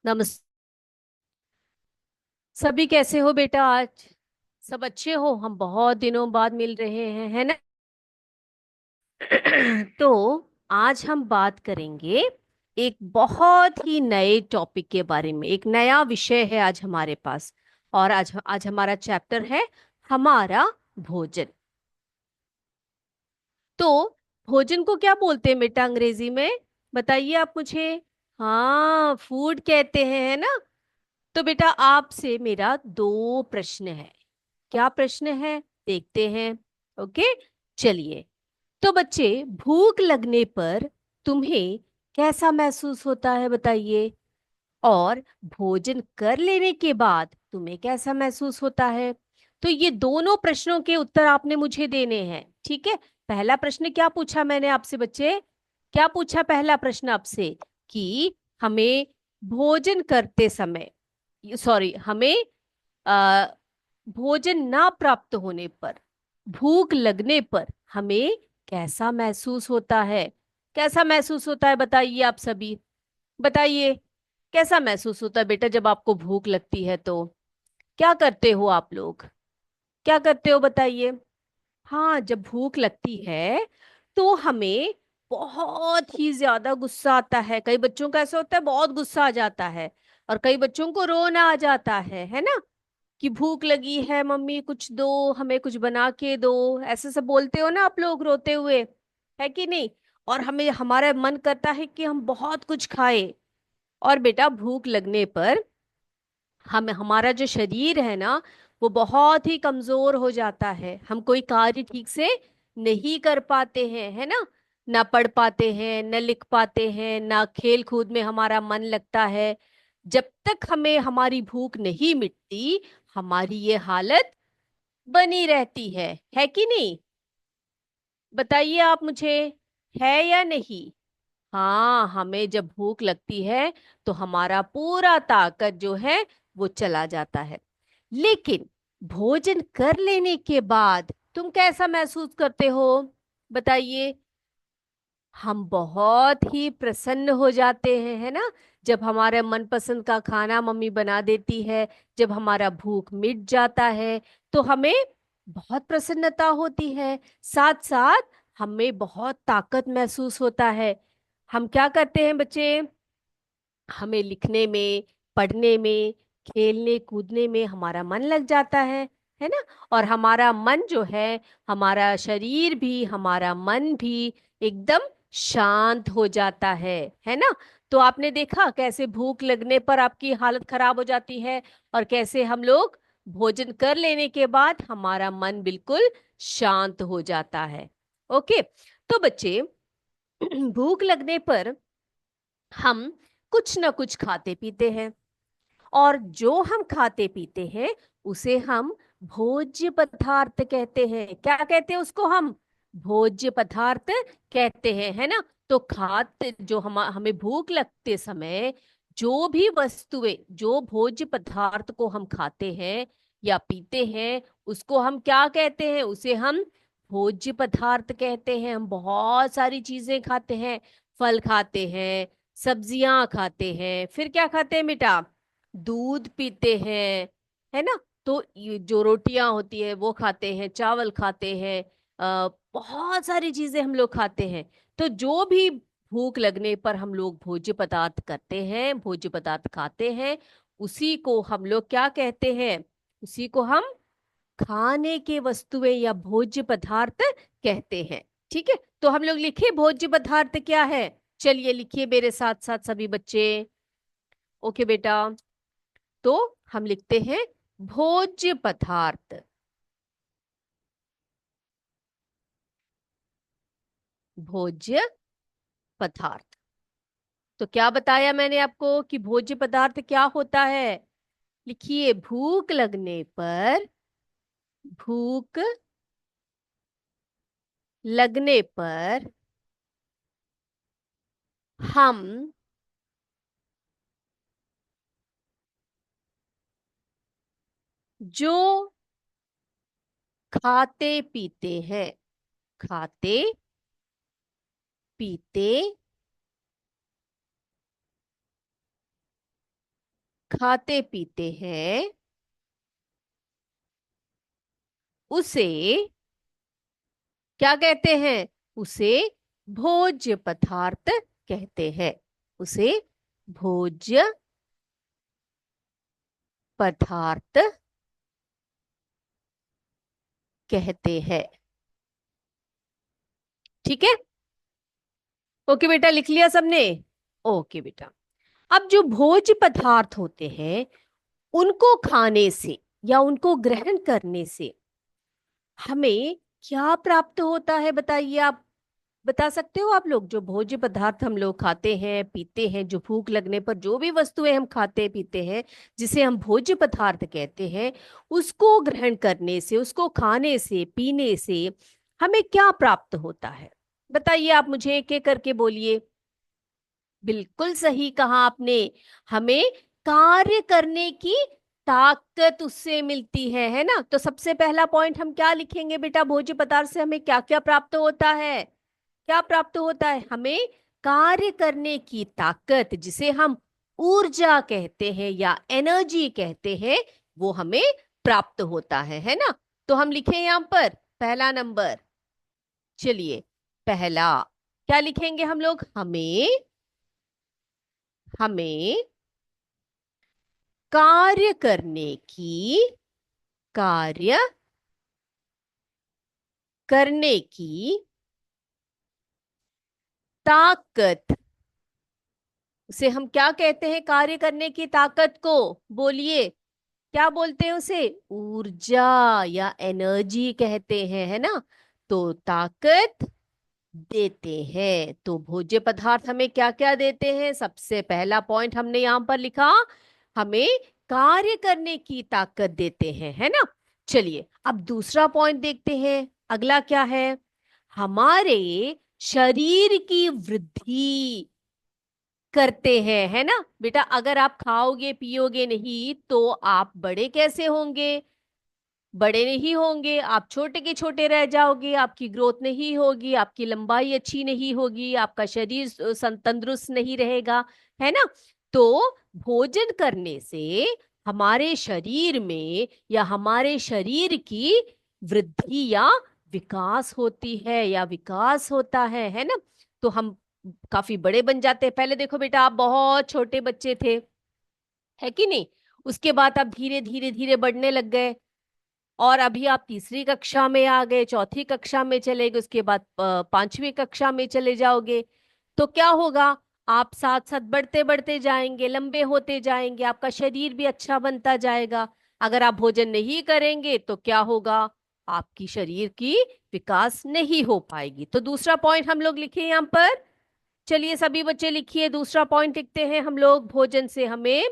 नमस्ते। सभी कैसे हो बेटा आज? सब अच्छे हो? हम बहुत दिनों बाद मिल रहे हैं, है ना? तो आज हम बात करेंगे एक बहुत ही नए टॉपिक के बारे में। एक नया विषय है आज हमारे पास। और आज हमारा चैप्टर है हमारा भोजन। तो भोजन को क्या बोलते हैं बेटा अंग्रेजी में? बताइए आप मुझे। हाँ, फूड कहते हैं, है ना? तो बेटा आपसे मेरा दो प्रश्न है। क्या प्रश्न है? देखते हैं। ओके, चलिए। तो बच्चे, भूख लगने पर तुम्हें कैसा महसूस होता है बताइए। और भोजन कर लेने के बाद तुम्हें कैसा महसूस होता है? तो ये दोनों प्रश्नों के उत्तर आपने मुझे देने हैं, ठीक है? पहला प्रश्न क्या पूछा मैंने आपसे बच्चे? क्या पूछा पहला प्रश्न आपसे? कि हमें भोजन करते समय, सॉरी, हमें आ, भोजन ना प्राप्त होने पर, भूख लगने पर हमें कैसा महसूस होता है? कैसा महसूस होता है बताइए आप सभी। बताइए, कैसा महसूस होता है बेटा जब आपको भूख लगती है तो? क्या करते हो आप लोग? क्या करते हो बताइए। हाँ, जब भूख लगती है तो हमें बहुत ही ज्यादा गुस्सा आता है। कई बच्चों का ऐसा होता है, बहुत गुस्सा आ जाता है। और कई बच्चों को रोना आ जाता है ना? कि भूख लगी है, मम्मी कुछ दो, हमें कुछ बना के दो। ऐसे सब बोलते हो ना आप लोग रोते हुए, है कि नहीं? और हमें, हमारा मन करता है कि हम बहुत कुछ खाएं। और बेटा भूख लगने पर हम, हमारा जो शरीर है ना, वो बहुत ही कमजोर हो जाता है। हम कोई कार्य ठीक से नहीं कर पाते हैं, है ना पढ़ पाते हैं, न लिख पाते हैं, ना खेल कूद में हमारा मन लगता है। जब तक हमें हमारी भूख नहीं मिटती, हमारी ये हालत बनी रहती है कि नहीं? बताइए आप मुझे, है या नहीं? हाँ, हमें जब भूख लगती है तो हमारा पूरा ताकत जो है वो चला जाता है। लेकिन भोजन कर लेने के बाद तुम कैसा महसूस करते हो? बताइए। हम बहुत ही प्रसन्न हो जाते हैं, है ना? जब हमारा मनपसंद का खाना मम्मी बना देती है, जब हमारा भूख मिट जाता है, तो हमें बहुत प्रसन्नता होती है। साथ साथ हमें बहुत ताकत महसूस होता है। हम क्या करते हैं बच्चे? हमें लिखने में, पढ़ने में, खेलने कूदने में हमारा मन लग जाता है ना? और हमारा मन जो है, हमारा शरीर भी, हमारा मन भी एकदम शांत हो जाता है ना? तो आपने देखा कैसे भूख लगने पर आपकी हालत खराब हो जाती है, और कैसे हम लोग भोजन कर लेने के बाद हमारा मन बिल्कुल शांत हो जाता है। ओके। तो बच्चे, भूख लगने पर हम कुछ ना कुछ खाते पीते हैं। और जो हम खाते पीते हैं उसे हम भोज्य पदार्थ कहते हैं। क्या कहते हैं उसको हम? भोज्य पदार्थ कहते हैं, है ना? तो खाते जो हमें भूख लगते समय जो भी वस्तुएं, जो भोज्य पदार्थ को हम खाते हैं या पीते हैं, उसको हम क्या कहते हैं? उसे हम भोज्य पदार्थ कहते हैं। हम बहुत सारी चीजें खाते हैं। फल खाते हैं, सब्जियां खाते हैं, फिर क्या खाते हैं बेटा? दूध पीते हैं, है ना? तो ये जो रोटियां होती है वो खाते हैं, चावल खाते हैं, बहुत सारी चीजें हम लोग खाते हैं। तो जो भी भूख लगने पर हम लोग भोज्य पदार्थ करते हैं, भोज्य पदार्थ खाते हैं, उसी को हम लोग क्या कहते हैं? उसी को हम खाने के वस्तुएं या भोज्य पदार्थ कहते हैं। ठीक है, तो हम लोग लिखे भोज्य पदार्थ क्या है? चलिए लिखिए मेरे साथ साथ सभी बच्चे। ओके बेटा। तो हम लिखते हैं भोज्य पदार्थ। भोज्य पदार्थ। तो क्या बताया मैंने आपको कि भोज्य पदार्थ क्या होता है? लिखिए, भूख लगने पर, भूख लगने पर हम जो खाते पीते हैं, खाते पीते खाते पीते हैं उसे क्या कहते हैं? उसे भोज्य पदार्थ कहते हैं। उसे भोज्य पदार्थ कहते हैं। ठीक है। ओके बेटा, लिख लिया सबने? ओके बेटा। अब जो भोज्य पदार्थ होते हैं उनको खाने से या उनको ग्रहण करने से हमें क्या प्राप्त होता है? बताइए, आप बता सकते हो? आप लोग, जो भोज्य पदार्थ हम लोग खाते हैं पीते हैं, जो भूख लगने पर जो भी वस्तुएं हम खाते पीते हैं जिसे हम भोज्य पदार्थ कहते हैं, उसको ग्रहण करने से, उसको खाने से, पीने से हमें क्या प्राप्त होता है? बताइए, आप मुझे एक एक करके बोलिए। बिल्कुल सही कहा आपने। हमें कार्य करने की ताकत उससे मिलती है ना? तो सबसे पहला पॉइंट हम क्या लिखेंगे बेटा? भोज्य पदार्थ से हमें क्या क्या प्राप्त होता है? क्या प्राप्त होता है? हमें कार्य करने की ताकत, जिसे हम ऊर्जा कहते हैं या एनर्जी कहते हैं, वो हमें प्राप्त होता है ना? तो हम लिखें यहां पर पहला नंबर। चलिए, पहला क्या लिखेंगे हम लोग? हमें हमें कार्य करने की, कार्य करने की ताकत, उसे हम क्या कहते हैं? कार्य करने की ताकत को बोलिए, क्या बोलते हैं उसे? ऊर्जा या एनर्जी कहते हैं, है ना? तो ताकत देते हैं। तो भोज्य पदार्थ हमें क्या क्या देते हैं? सबसे पहला पॉइंट हमने यहां पर लिखा, हमें कार्य करने की ताकत देते हैं, है ना? चलिए, अब दूसरा पॉइंट देखते हैं। अगला क्या है? हमारे शरीर की वृद्धि करते हैं, है ना बेटा? अगर आप खाओगे पियोगे नहीं तो आप बड़े कैसे होंगे? बड़े नहीं होंगे, आप छोटे के छोटे रह जाओगे, आपकी ग्रोथ नहीं होगी, आपकी लंबाई अच्छी नहीं होगी, आपका शरीर तंदुरुस्त नहीं रहेगा, है ना? तो भोजन करने से हमारे शरीर में या हमारे शरीर की वृद्धि या विकास होती है या विकास होता है ना? तो हम काफी बड़े बन जाते हैं। पहले देखो बेटा, आप बहुत छोटे बच्चे थे, है कि नहीं? उसके बाद आप धीरे धीरे धीरे बढ़ने लग गए, और अभी आप तीसरी कक्षा में आ गए, चौथी कक्षा में चले गए, उसके बाद पांचवी कक्षा में चले जाओगे। तो क्या होगा? आप साथ साथ बढ़ते बढ़ते जाएंगे, लंबे होते जाएंगे, आपका शरीर भी अच्छा बनता जाएगा। अगर आप भोजन नहीं करेंगे तो क्या होगा? आपकी शरीर की विकास नहीं हो पाएगी। तो दूसरा पॉइंट हम लोग लिखे यहाँ पर। चलिए सभी बच्चे लिखिए, दूसरा पॉइंट लिखते हैं हम लोग। भोजन से हमें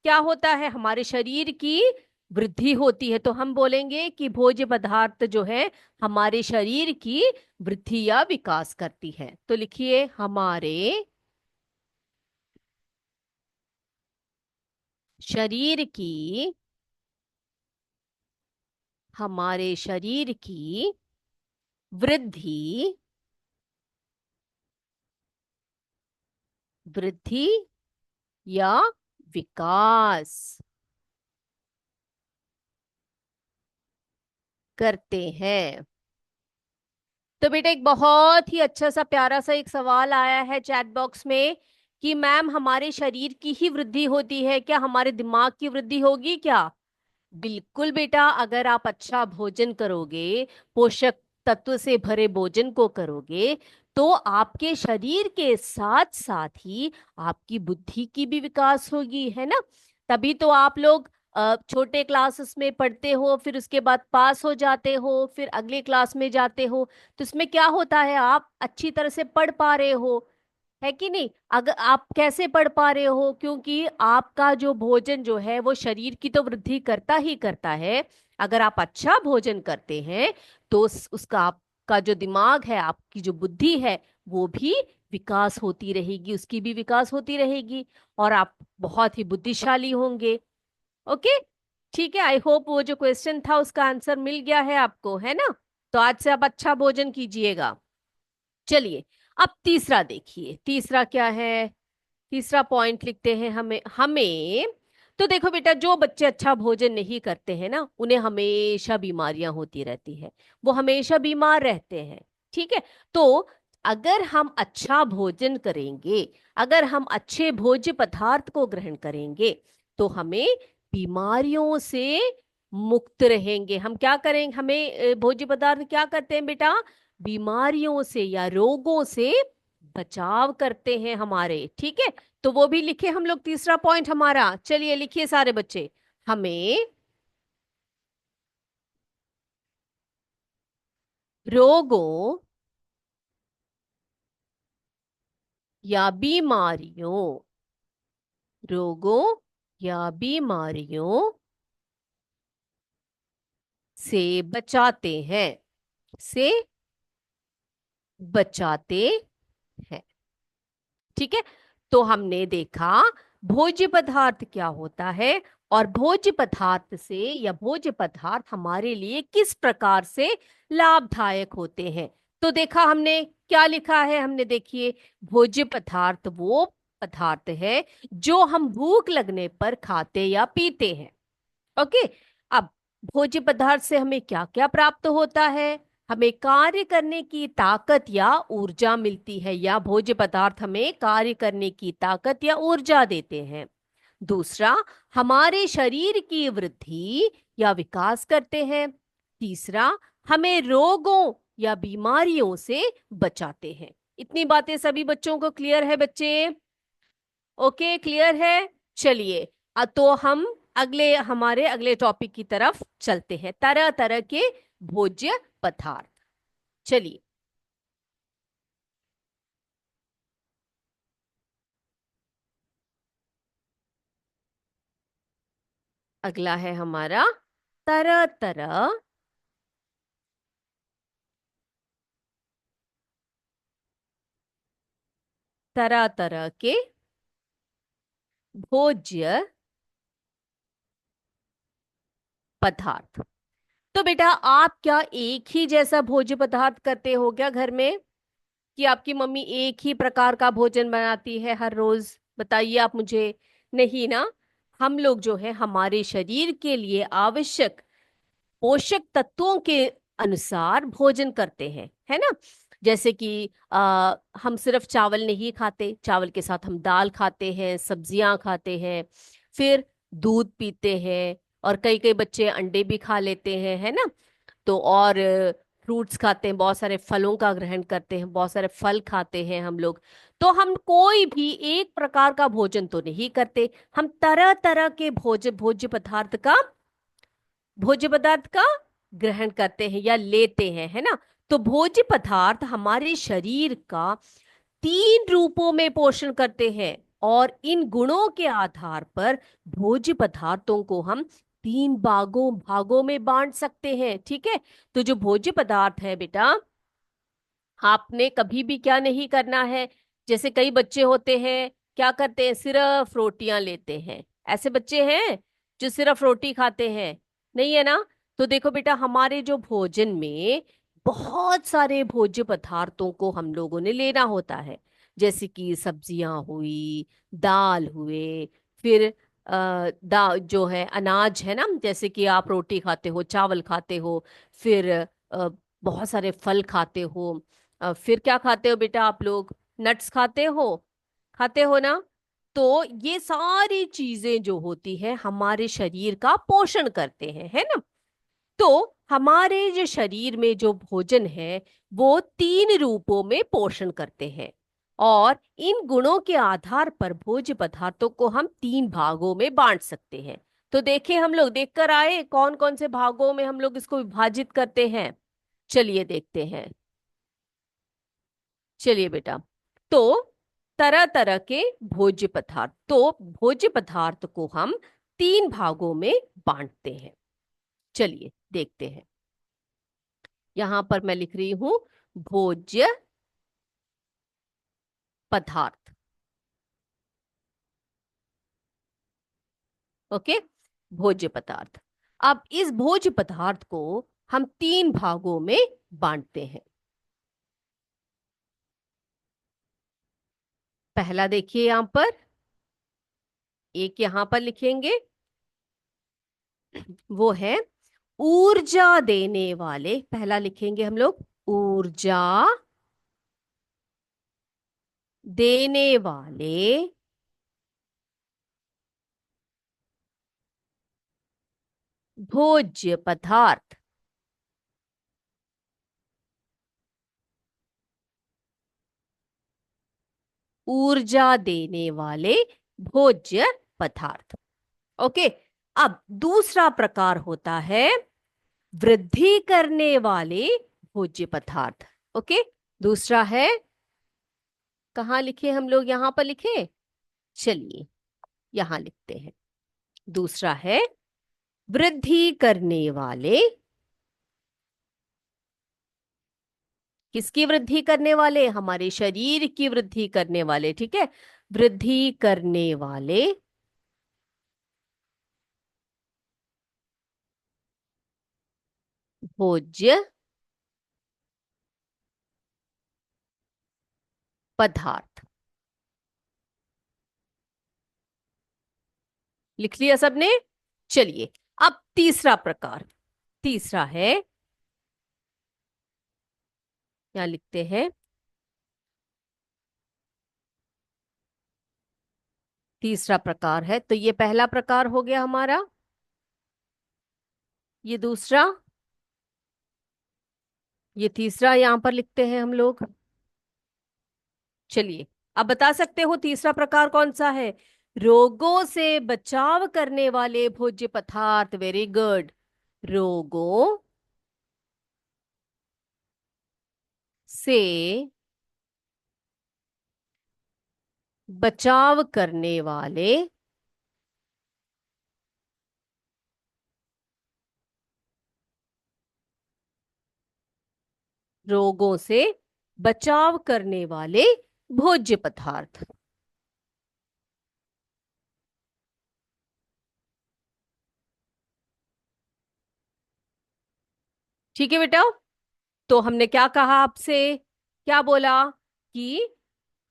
क्या होता है? हमारे शरीर की वृद्धि होती है। तो हम बोलेंगे कि भोज्य पदार्थ जो है हमारे शरीर की वृद्धि या विकास करती है। तो लिखिए, शरीर की हमारे शरीर की वृद्धि वृद्धि या विकास करते हैं। तो बेटा, एक बहुत ही अच्छा सा प्यारा सा एक सवाल आया है चैट बॉक्स में कि मैम, हमारे शरीर की ही वृद्धि होती है क्या? हमारे दिमाग की वृद्धि होगी क्या? बिल्कुल बेटा, अगर आप अच्छा भोजन करोगे, पोषक तत्व से भरे भोजन को करोगे, तो आपके शरीर के साथ साथ ही आपकी बुद्धि की भी विकास होगी, है ना? तभी तो आप लोग छोटे क्लासेस में पढ़ते हो, फिर उसके बाद पास हो जाते हो, फिर अगले क्लास में जाते हो। तो इसमें क्या होता है? आप अच्छी तरह से पढ़ पा रहे हो, है कि नहीं? अगर आप कैसे पढ़ पा रहे हो? क्योंकि आपका जो भोजन जो है वो शरीर की तो वृद्धि करता ही करता है। अगर आप अच्छा भोजन करते हैं तो उसका आपका जो दिमाग है, आपकी जो बुद्धि है, वो भी विकास होती रहेगी, उसकी भी विकास होती रहेगी, और आप बहुत ही बुद्धिशाली होंगे। ओके, ठीक है। आई होप वो जो क्वेश्चन था उसका आंसर मिल गया है आपको, है ना? तो आज से आप अच्छा भोजन कीजिएगा। चलिए, अब तीसरा देखिए, तीसरा क्या है? तीसरा पॉइंट लिखते हैं, हमें हमें तो देखो बेटा, जो बच्चे अच्छा भोजन नहीं करते हैं ना, उन्हें हमेशा बीमारियां होती रहती है, वो हमेशा बीमार रहते हैं। ठीक है। तो अगर हम अच्छा भोजन करेंगे, अगर हम अच्छे भोज्य पदार्थ को ग्रहण करेंगे, तो हमें बीमारियों से मुक्त रहेंगे। हम क्या करेंगे, हमें भोज्य पदार्थ क्या करते हैं बेटा, बीमारियों से या रोगों से बचाव करते हैं हमारे। ठीक है। तो वो भी लिखे हम लोग, तीसरा पॉइंट हमारा। चलिए लिखिए सारे बच्चे, हमें रोगों या बीमारियों, रोगों या बीमारियों से बचाते हैं, से बचाते हैं। ठीक है। तो हमने देखा भोज्य पदार्थ क्या होता है, और भोज्य पदार्थ से या भोज्य पदार्थ हमारे लिए किस प्रकार से लाभदायक होते हैं। तो देखा हमने क्या लिखा है, हमने देखिए, भोज्य पदार्थ वो पदार्थ है जो हम भूख लगने पर खाते या पीते हैं। ओके। अब भोज्य पदार्थ से हमें क्या क्या प्राप्त होता है, हमें कार्य करने की ताकत या ऊर्जा मिलती है, या भोज्य पदार्थ हमें कार्य करने की ताकत या ऊर्जा देते हैं। दूसरा, हमारे शरीर की वृद्धि या विकास करते हैं। तीसरा, हमें रोगों या बीमारियों से बचाते हैं। इतनी बातें सभी बच्चों को क्लियर है बच्चे? ओके, क्लियर है। चलिए, तो हम हमारे अगले टॉपिक की तरफ चलते हैं, तरह तरह के भोज्य पदार्थ। चलिए, अगला है हमारा तरह तरह तरह तरह के भोज्य पदार्थ। तो बेटा, आप क्या एक ही जैसा भोज्य पदार्थ करते हो क्या घर में, कि आपकी मम्मी एक ही प्रकार का भोजन बनाती है हर रोज? बताइए आप मुझे। नहीं ना। हम लोग जो है हमारे शरीर के लिए आवश्यक पोषक तत्वों के अनुसार भोजन करते हैं, है ना। जैसे कि हम सिर्फ चावल नहीं खाते, चावल के साथ हम दाल खाते हैं, सब्जियां खाते हैं, फिर दूध पीते हैं, और कई कई बच्चे अंडे भी खा लेते हैं, है ना। तो और फ्रूट्स खाते हैं, बहुत सारे फलों का ग्रहण करते हैं, बहुत सारे फल खाते हैं हम लोग। तो हम कोई भी एक प्रकार का भोजन तो नहीं करते, हम तरह तरह के भोज्य पदार्थ का भोज्य पदार्थ का ग्रहण करते हैं या लेते हैं, है ना। तो भोज्य पदार्थ हमारे शरीर का 3 रूपों में पोषण करते हैं, और इन गुणों के आधार पर भोज्य पदार्थों को हम 3 भागों भागों में बांट सकते हैं। ठीक है। तो जो भोज्य पदार्थ है बेटा, आपने कभी भी क्या नहीं करना है, जैसे कई बच्चे होते हैं क्या करते हैं, सिर्फ रोटियां लेते हैं। ऐसे बच्चे हैं जो सिर्फ रोटी खाते हैं, नहीं है ना। तो देखो बेटा, हमारे जो भोजन में बहुत सारे भोज्य पदार्थों को हम लोगों ने लेना होता है, जैसे कि सब्जियां हुई, दाल हुए, फिर जो है अनाज है ना, जैसे कि आप रोटी खाते हो, चावल खाते हो, फिर बहुत सारे फल खाते हो, फिर क्या खाते हो बेटा आप लोग, नट्स खाते हो ना। तो ये सारी चीजें जो होती है हमारे शरीर का पोषण करते हैं, है ना। तो हमारे जो शरीर में जो भोजन है वो 3 रूपों में पोषण करते हैं, और इन गुणों के आधार पर भोज्य पदार्थों को हम 3 भागों में बांट सकते हैं। तो देखें, हम लोग देख कर आए कौन कौन से भागों में हम लोग इसको विभाजित करते हैं। चलिए देखते हैं। चलिए बेटा, तो तरह तरह के भोज्य पदार्थ, तो भोज्य पदार्थ को हम 3 भागों में बांटते हैं। चलिए देखते हैं। यहां पर मैं लिख रही हूं भोज्य पदार्थ। ओके, भोज्य पदार्थ। अब इस भोज्य पदार्थ को हम 3 भागों में बांटते हैं। पहला देखिए यहां पर, एक यहां पर लिखेंगे, वो है ऊर्जा देने वाले। पहला लिखेंगे हम लोग ऊर्जा देने वाले भोज्य पदार्थ। ऊर्जा देने वाले भोज्य पदार्थ। ओके। अब दूसरा प्रकार होता है वृद्धि करने वाले भोज्य पदार्थ। ओके। दूसरा है, कहाँ लिखे हम लोग, यहां पर लिखे, चलिए यहां लिखते हैं। दूसरा है वृद्धि करने वाले, किसकी वृद्धि करने वाले, हमारे शरीर की वृद्धि करने वाले। ठीक है, वृद्धि करने वाले भोज्य पदार्थ। लिख लिया सबने? चलिए, अब तीसरा प्रकार, तीसरा है, यहां लिखते हैं, तीसरा प्रकार है। तो ये पहला प्रकार हो गया हमारा, ये दूसरा, ये तीसरा यहां पर लिखते हैं हम लोग। चलिए, अब बता सकते हो तीसरा प्रकार कौन सा है? रोगों से बचाव करने वाले भोज्य पदार्थ। Very good. रोगों से बचाव करने वाले रोगों से बचाव करने वाले भोज्य पदार्थ। ठीक है बेटा। तो हमने क्या कहा आपसे, क्या बोला कि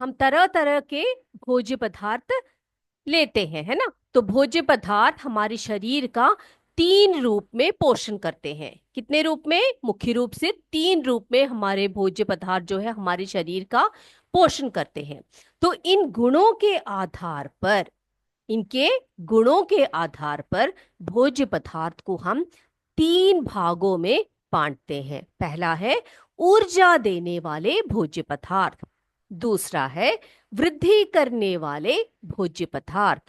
हम तरह तरह के भोज्य पदार्थ लेते हैं, है ना। तो भोज्य पदार्थ हमारे शरीर का तीन रूप में पोषण करते हैं। कितने रूप में? मुख्य रूप से तीन रूप में हमारे भोज्य पदार्थ जो है हमारे शरीर का पोषण करते हैं। तो इन गुणों के आधार पर, इनके गुणों के आधार पर भोज्य पदार्थ को हम तीन भागों में बांटते हैं। पहला है ऊर्जा देने वाले भोज्य पदार्थ, दूसरा है वृद्धि करने वाले भोज्य पदार्थ,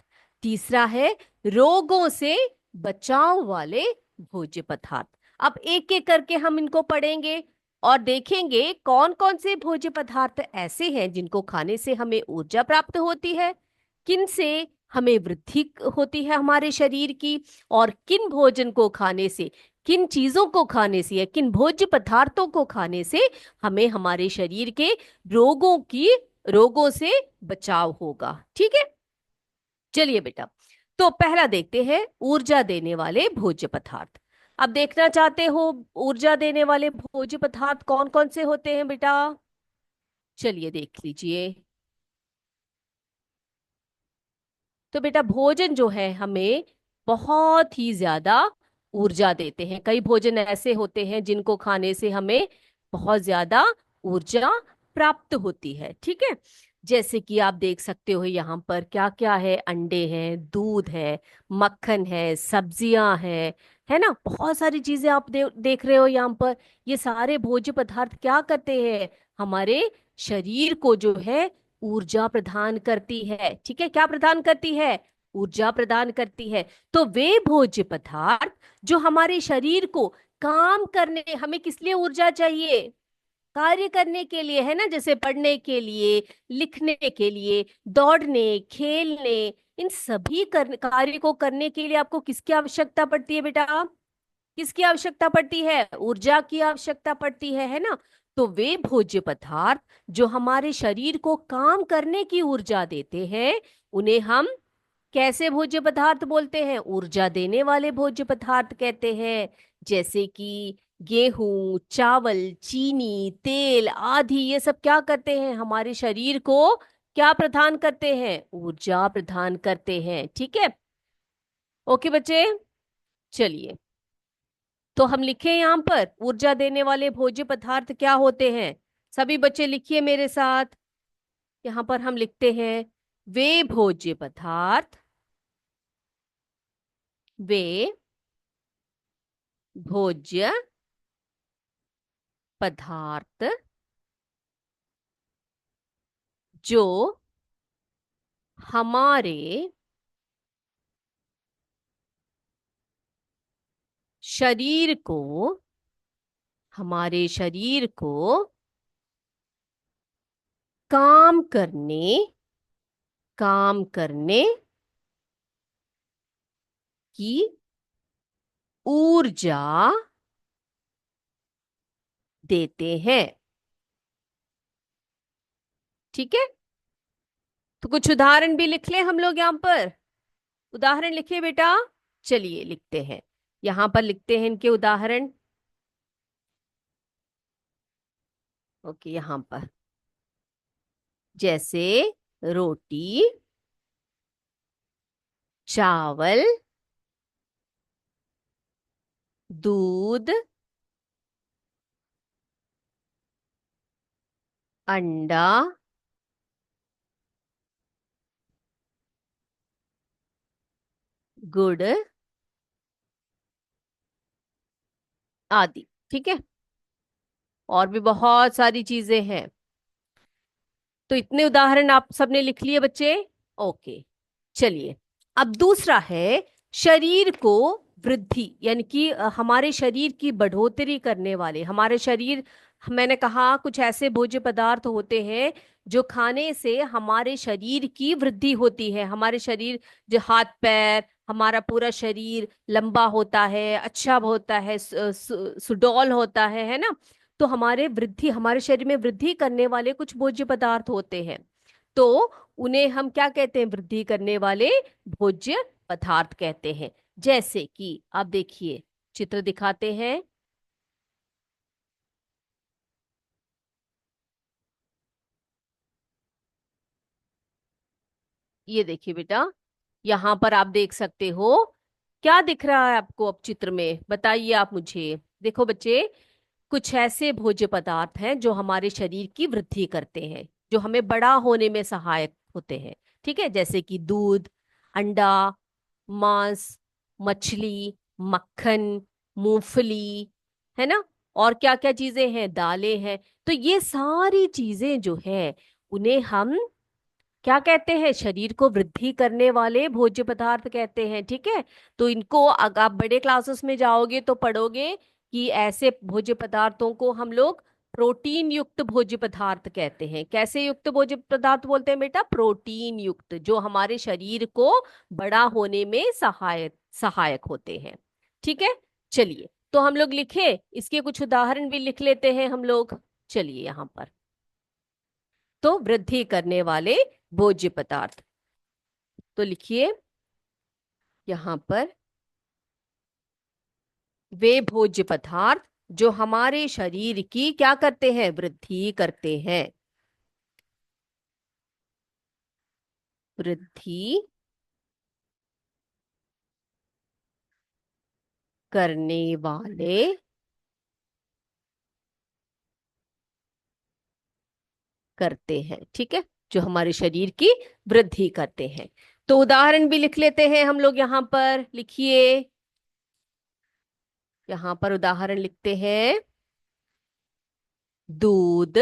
तीसरा है रोगों से बचाव वाले भोज्य पदार्थ। अब एक एक करके हम इनको पढ़ेंगे और देखेंगे कौन कौन से भोज्य पदार्थ ऐसे हैं जिनको खाने से हमें ऊर्जा प्राप्त होती है, किन से हमें वृद्धि होती है हमारे शरीर की, और किन भोजन को खाने से, किन चीजों को खाने से या किन भोज्य पदार्थों को खाने से हमें हमारे शरीर के रोगों से बचाव होगा। ठीक है, चलिए बेटा। तो पहला देखते हैं ऊर्जा देने वाले भोज्य पदार्थ। अब देखना चाहते हो ऊर्जा देने वाले भोज्य पदार्थ कौन कौन से होते हैं बेटा? चलिए देख लीजिए। तो बेटा भोजन जो है हमें बहुत ही ज्यादा ऊर्जा देते हैं। कई भोजन ऐसे होते हैं जिनको खाने से हमें बहुत ज्यादा ऊर्जा प्राप्त होती है। ठीक है, जैसे कि आप देख सकते हो यहाँ पर क्या क्या है, अंडे हैं, दूध है, मक्खन है, सब्जियां हैं, है ना। बहुत सारी चीजें आप देख रहे हो यहाँ पर। ये सारे भोज्य पदार्थ क्या करते हैं, हमारे शरीर को जो है ऊर्जा प्रदान करती है। ठीक है, क्या प्रदान करती है? ऊर्जा प्रदान करती है। तो वे भोज्य पदार्थ जो हमारे शरीर को काम करने, हमें किस लिए ऊर्जा चाहिए? कार्य करने के लिए, है ना। जैसे पढ़ने के लिए, लिखने के लिए, दौड़ने, खेलने, इन सभी कार्य को करने के लिए आपको किसकी आवश्यकता पड़ती है बेटा? किसकी आवश्यकता पड़ती है? ऊर्जा की आवश्यकता पड़ती है ना। तो वे भोज्य पदार्थ जो हमारे शरीर को काम करने की ऊर्जा देते हैं, उन्हें हम कैसे भोज्य पदार्थ बोलते हैं? ऊर्जा देने वाले भोज्य पदार्थ कहते हैं। जैसे कि गेहूं, चावल, चीनी, तेल आदि, ये सब क्या करते हैं? हमारे शरीर को क्या प्रदान करते हैं? ऊर्जा प्रदान करते हैं। ठीक है, ओके बच्चे, चलिए। तो हम लिखे यहाँ पर ऊर्जा देने वाले भोज्य पदार्थ क्या होते हैं? सभी बच्चे लिखिए मेरे साथ। यहाँ पर हम लिखते हैं वे भोज्य पदार्थ, वे भोज्य पदार्थ जो हमारे शरीर को, हमारे शरीर को काम करने, काम करने की ऊर्जा देते हैं। ठीक है, तो कुछ उदाहरण भी लिख लें हम लोग यहाँ पर। उदाहरण लिखिए बेटा। चलिए लिखते हैं, यहाँ पर लिखते हैं इनके उदाहरण। ओके, यहाँ पर जैसे रोटी, चावल, दूध, अंडा, गुड़ आदि। ठीक है, और भी बहुत सारी चीजें हैं। तो इतने उदाहरण आप सबने लिख लिए बच्चे? ओके, चलिए। अब दूसरा है शरीर को वृद्धि, यानी कि हमारे शरीर की बढ़ोतरी करने वाले, हमारे शरीर, मैंने कहा कुछ ऐसे भोज्य पदार्थ होते हैं जो खाने से हमारे शरीर की वृद्धि होती है। हमारे शरीर, जो हाथ पैर, हमारा पूरा शरीर लंबा होता है, अच्छा होता है, सुडौल होता है ना। तो हमारे वृद्धि, हमारे शरीर में वृद्धि करने वाले कुछ भोज्य पदार्थ होते हैं। तो उन्हें हम क्या कहते हैं? वृद्धि करने वाले भोज्य पदार्थ कहते हैं। जैसे कि आप देखिए, चित्र दिखाते हैं। ये देखिए बेटा, यहाँ पर आप देख सकते हो। क्या दिख रहा है आपको अब चित्र में? बताइए आप मुझे। देखो बच्चे, कुछ ऐसे भोज्य पदार्थ हैं जो हमारे शरीर की वृद्धि करते हैं, जो हमें बड़ा होने में सहायक होते हैं। ठीक है, जैसे कि दूध, अंडा, मांस, मछली, मक्खन, मूंगफली, है ना। और क्या क्या चीजें हैं? दालें हैं। तो ये सारी चीजें जो है, उन्हें हम क्या कहते हैं? शरीर को वृद्धि करने वाले भोज्य पदार्थ कहते हैं। ठीक है, तो इनको अगर आप बड़े क्लासेस में जाओगे तो पढ़ोगे कि ऐसे भोज्य पदार्थों को हम लोग प्रोटीन युक्त भोज्य पदार्थ कहते हैं। कैसे युक्त भोज्य पदार्थ बोलते हैं बेटा? प्रोटीन युक्त, जो हमारे शरीर को बड़ा होने में सहायक सहायक होते हैं। ठीक है, चलिए। तो हम लोग लिखे, इसके कुछ उदाहरण भी लिख लेते हैं हम लोग। चलिए यहाँ पर, तो वृद्धि करने वाले भोज्य पदार्थ, तो लिखिए यहाँ पर वे भोज्य पदार्थ जो हमारे शरीर की क्या करते हैं? वृद्धि करते हैं। वृद्धि करने वाले करते हैं। ठीक है, जो हमारे शरीर की वृद्धि करते हैं। तो उदाहरण भी लिख लेते हैं हम लोग। यहाँ पर लिखिए, यहाँ पर उदाहरण लिखते हैं। दूध,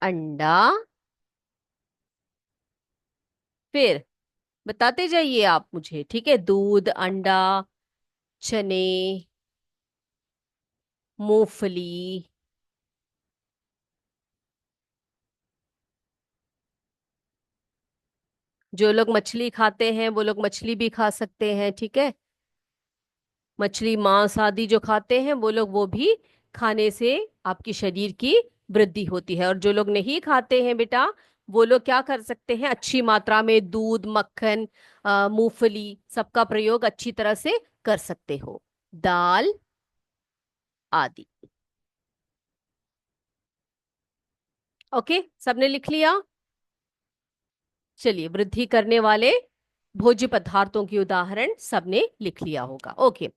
अंडा, फिर बताते जाइए आप मुझे। ठीक है, दूध, अंडा, चने, मूंगफली। जो लोग मछली खाते हैं वो लोग मछली भी खा सकते हैं। ठीक है, मछली, मांस आदि जो खाते हैं वो लोग, वो भी खाने से आपकी शरीर की वृद्धि होती है। और जो लोग नहीं खाते हैं बेटा, वो लोग क्या कर सकते हैं? अच्छी मात्रा में दूध, मक्खन, मूंगफली, सबका प्रयोग अच्छी तरह से कर सकते हो। दाल आदि। ओके, सबने लिख लिया? चलिए, वृद्धि करने वाले भोज्य पदार्थों की उदाहरण सबने लिख लिया होगा। ओके,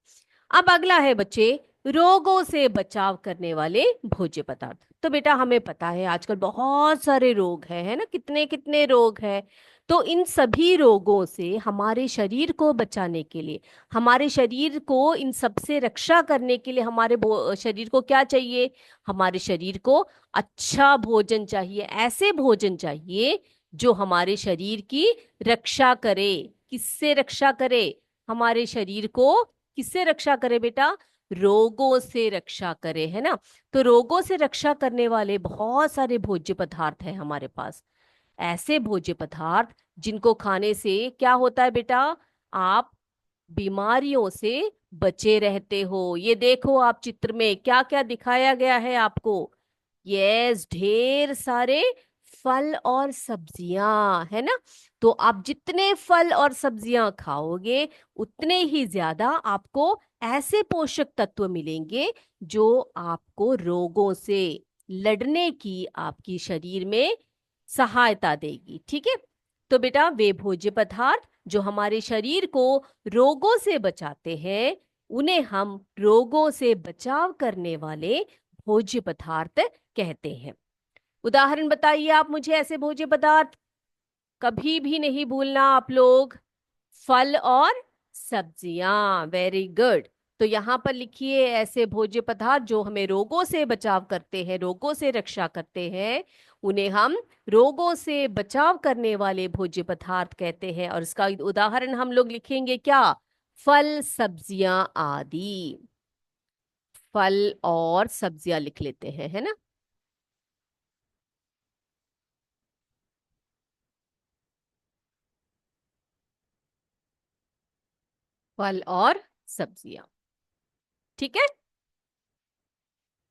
अब अगला है बच्चे, रोगों से बचाव करने वाले भोज्य पदार्थ। तो बेटा हमें पता है आजकल बहुत सारे रोग हैं, है ना, कितने कितने रोग हैं। तो इन सभी रोगों से हमारे शरीर को बचाने के लिए, हमारे शरीर को इन सब से रक्षा करने के लिए हमारे शरीर को क्या चाहिए? हमारे शरीर को अच्छा भोजन चाहिए, ऐसे भोजन चाहिए जो हमारे शरीर की रक्षा करे। किससे रक्षा करे? हमारे शरीर को किससे रक्षा करे बेटा? रोगों से रक्षा करे, है ना। तो रोगों से रक्षा करने वाले बहुत सारे भोज्य पदार्थ हैं हमारे पास। ऐसे भोज्य पदार्थ जिनको खाने से क्या होता है बेटा? आप बीमारियों से बचे रहते हो। ये देखो, आप चित्र में क्या क्या दिखाया गया है आपको। यस, ढेर सारे फल और सब्जियां, है ना। तो आप जितने फल और सब्जियां खाओगे उतने ही ज्यादा आपको ऐसे पोषक तत्व मिलेंगे जो आपको रोगों से लड़ने की आपकी शरीर में सहायता देगी। ठीक है। तो बेटा वे भोज्य पदार्थ जो हमारे शरीर को रोगों से बचाते हैं, उन्हें हम रोगों से बचाव करने वाले भोज्य पदार्थ कहते हैं। उदाहरण बताइए आप मुझे ऐसे भोज्य पदार्थ। कभी भी नहीं भूलना आप लोग, फल और सब्जियां। Very good. तो यहाँ पर लिखिए, ऐसे भोज्य पदार्थ जो हमें रोगों से बचाव करते हैं, रोगों से रक्षा करते हैं, उन्हें हम रोगों से बचाव करने वाले भोज्य पदार्थ कहते हैं। और इसका उदाहरण हम लोग लिखेंगे क्या? फल सब्जियां आदि। फल और सब्जियां लिख लेते हैं, है ना। फल और सब्जियां। ठीक है।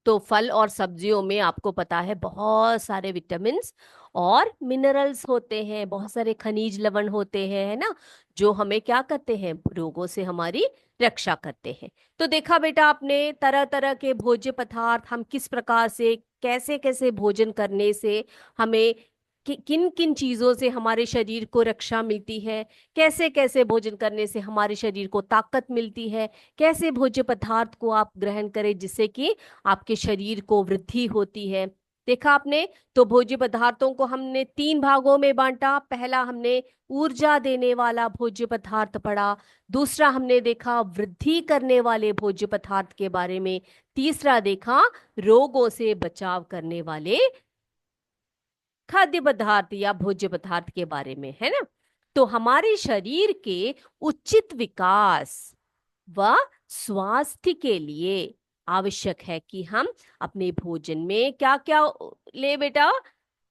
तो फल और सब्जियों में आपको पता है बहुत सारे विटामिन्स और मिनरल्स होते हैं, बहुत सारे खनिज लवण होते हैं, है ना, जो हमें क्या करते हैं? रोगों से हमारी रक्षा करते हैं। तो देखा बेटा आपने, तरह तरह के भोज्य पदार्थ हम किस प्रकार से, कैसे कैसे भोजन करने से हमें किन किन चीजों से हमारे शरीर को रक्षा मिलती है, कैसे कैसे भोजन करने से हमारे शरीर को ताकत मिलती है, कैसे भोज्य पदार्थ को आप ग्रहण करें जिससे कि आपके शरीर को वृद्धि होती है। देखा आपने। तो भोज्य पदार्थों को हमने तीन भागों में बांटा। पहला हमने ऊर्जा देने वाला भोज्य पदार्थ पढ़ा। दूसरा हमने देखा वृद्धि करने वाले भोज्य पदार्थ के बारे में। तीसरा देखा रोगों से बचाव करने वाले खाद्य पदार्थ या भोज्य पदार्थ के बारे में, है ना। तो हमारे शरीर के उचित विकास व स्वास्थ्य के लिए आवश्यक है कि हम अपने भोजन में क्या क्या ले बेटा?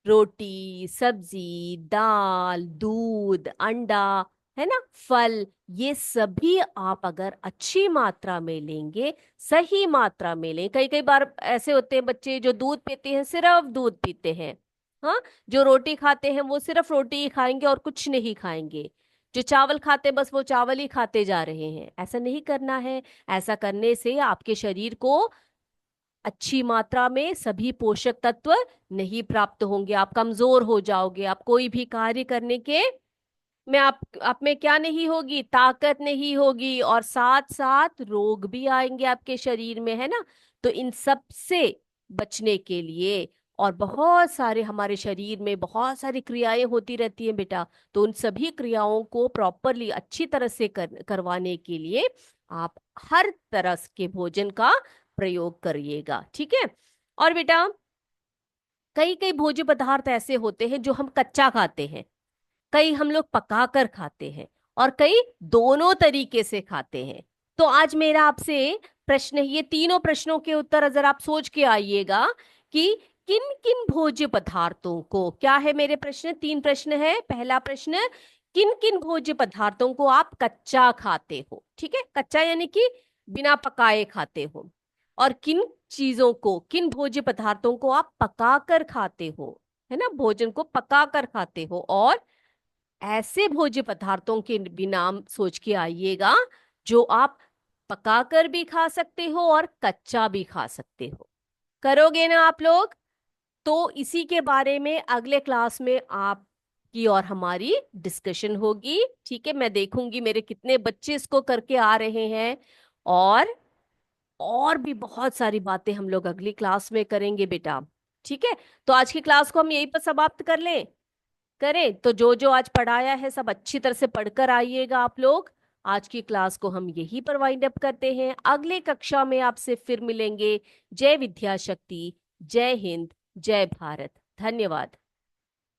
रोटी, सब्जी, दाल, दूध, अंडा, है ना, फल। ये सभी आप अगर अच्छी मात्रा में लेंगे, सही मात्रा में लें। कई कई बार ऐसे होते हैं बच्चे जो दूध पीते हैं, सिर्फ दूध पीते हैं। हाँ, जो रोटी खाते हैं वो सिर्फ रोटी ही खाएंगे और कुछ नहीं खाएंगे। जो चावल खाते हैं बस वो चावल ही खाते जा रहे हैं। ऐसा नहीं करना है। ऐसा करने से आपके शरीर को अच्छी मात्रा में सभी पोषक तत्व नहीं प्राप्त होंगे। आप कमजोर हो जाओगे। आप कोई भी कार्य करने के में आप में क्या नहीं होगी? ताकत नहीं होगी, और साथ साथ रोग भी आएंगे आपके शरीर में, है ना। तो इन सब से बचने के लिए, और बहुत सारे हमारे शरीर में बहुत सारी क्रियाएं होती रहती हैं बेटा, तो उन सभी क्रियाओं को प्रॉपरली अच्छी तरह से करवाने के लिए आप हर तरह के भोजन का प्रयोग करिएगा। ठीक है। और बेटा कई कई भोज्य पदार्थ ऐसे होते हैं जो हम कच्चा खाते हैं, कई हम लोग पका कर खाते हैं, और कई दोनों तरीके से खाते हैं। तो आज मेरा आपसे प्रश्न है, ये तीनों प्रश्नों के उत्तर अगर आप सोच के आइएगा कि किन किन भोज्य पदार्थों को, क्या है मेरे प्रश्न? तीन प्रश्न है। पहला प्रश्न, किन किन भोज्य पदार्थों को आप कच्चा खाते हो? ठीक है, कच्चा यानी कि बिना पकाए खाते हो। और किन चीजों को, किन भोज्य पदार्थों को आप पका कर खाते हो, है ना, भोजन को पका कर खाते हो। और ऐसे भोज्य पदार्थों के भी नाम सोच के आइएगा जो आप पकाकर भी खा सकते हो और कच्चा भी खा सकते हो। करोगे ना आप लोग? तो इसी के बारे में अगले क्लास में आपकी और हमारी डिस्कशन होगी। ठीक है, मैं देखूंगी मेरे कितने बच्चे इसको करके आ रहे हैं। और और भी बहुत सारी बातें हम लोग अगली क्लास में करेंगे बेटा। ठीक है, तो आज की क्लास को हम यहीं पर समाप्त कर लें। करें तो जो जो आज पढ़ाया है सब अच्छी तरह से पढ़कर आइएगा आप लोग। आज की क्लास को हम यहीं पर वाइंड अप करते हैं, अगले कक्षा में आपसे फिर मिलेंगे। जय विद्या शक्ति, जय हिंद, जय भारत। धन्यवाद।